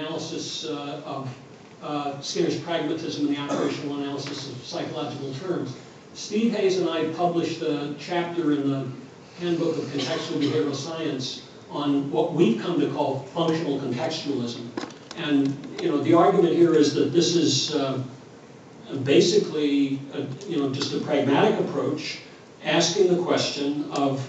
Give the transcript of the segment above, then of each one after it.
analysis of Skinner's pragmatism and the operational analysis of psychological terms. Steve Hayes and I published a chapter in the Handbook of Contextual Behavioral Science on what we've come to call functional contextualism. And the argument here is that this is basically just a pragmatic approach, asking the question of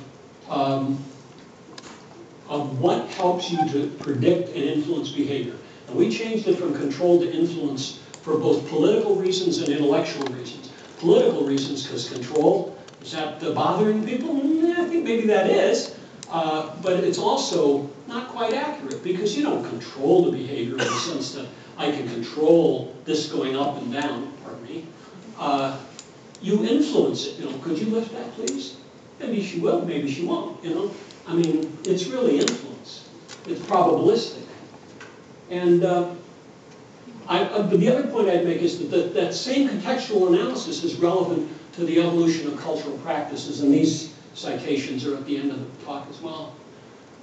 what helps you to predict and influence behavior. And we changed it from control to influence for both political reasons and intellectual reasons. Political reasons, because control, is that bothering people? I think maybe that is. But it's also not quite accurate, because you don't control the behavior in the sense that I can control this going up and down, pardon me. You influence it. Could you lift that, please? Maybe she will, maybe she won't. I mean, it's really influence. It's probabilistic. And but the other point I'd make is that that same contextual analysis is relevant to the evolution of cultural practices, and these citations are at the end of the talk as well.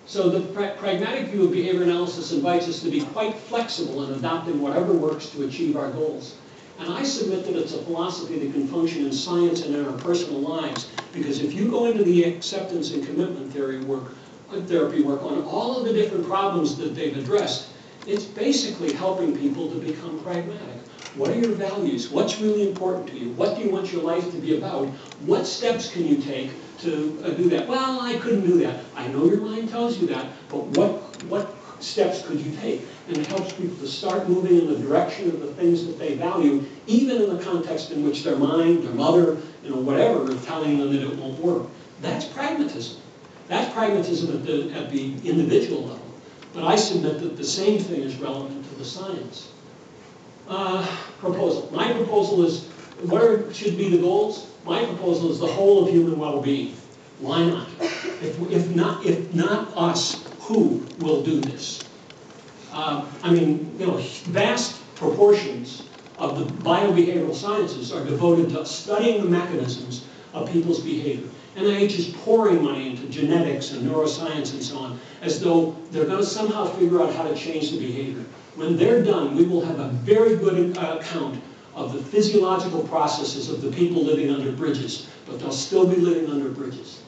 So the pragmatic view of behavior analysis invites us to be quite flexible in adopting whatever works to achieve our goals. And I submit that it's a philosophy that can function in science and in our personal lives, because if you go into the acceptance and commitment therapy work on all of the different problems that they've addressed, it's basically helping people to become pragmatic. What are your values? What's really important to you? What do you want your life to be about? What steps can you take to do that? Well, I couldn't do that. I know your mind tells you that, but what steps could you take? And it helps people to start moving in the direction of the things that they value, even in the context in which their mind, their mother, whatever, is telling them that it won't work. That's pragmatism. That's pragmatism at the individual level. But I submit that the same thing is relevant to the science. Proposal. My proposal is, what should be the goals? My proposal is the whole of human well-being. Why not? If not us, who will do this? I mean, vast proportions of the biobehavioral sciences are devoted to studying the mechanisms of people's behavior. NIH is pouring money into genetics and neuroscience and so on, as though they're going to somehow figure out how to change the behavior. When they're done, we will have a very good account of the physiological processes of the people living under bridges, but they'll still be living under bridges.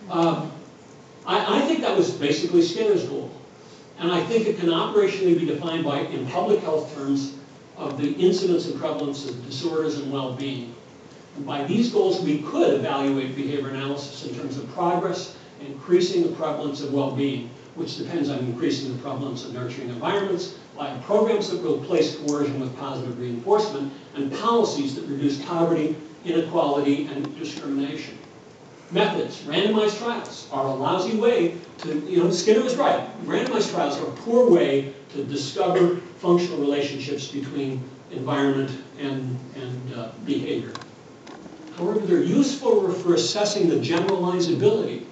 I think that was basically Skinner's goal. And I think it can operationally be defined by, in public health terms, of the incidence and prevalence of disorders and well-being. And by these goals, we could evaluate behavior analysis in terms of progress, increasing the prevalence of well-being, which depends on increasing the prevalence of nurturing environments, by programs that replace coercion with positive reinforcement, and policies that reduce poverty, inequality, and discrimination. Methods. Randomized trials are a lousy way to, Skinner was right. Randomized trials are a poor way to discover functional relationships between environment and behavior. However, they're useful for assessing the generalizability.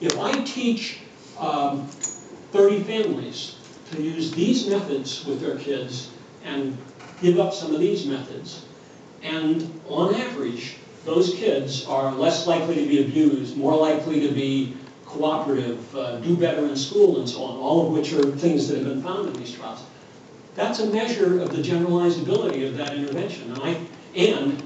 If I teach 30 families to use these methods with their kids and give up some of these methods, and on average, those kids are less likely to be abused, more likely to be cooperative, do better in school, and so on, all of which are things that have been found in these trials. That's a measure of the generalizability of that intervention. And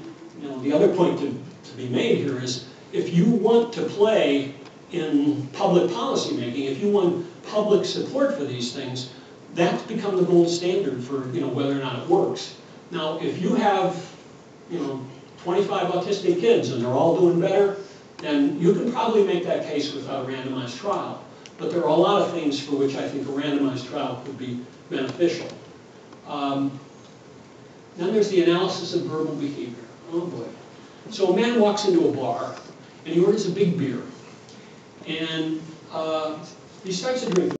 the other point to be made here is, if you want to play in public policy making, if you want public support for these things, that's become the gold standard for whether or not it works. Now, if you have 25 autistic kids and they're all doing better, then you can probably make that case without a randomized trial. But there are a lot of things for which I think a randomized trial could be beneficial. Then there's the analysis of verbal behavior. Oh boy. So a man walks into a bar and he orders a big beer. And he starts to drink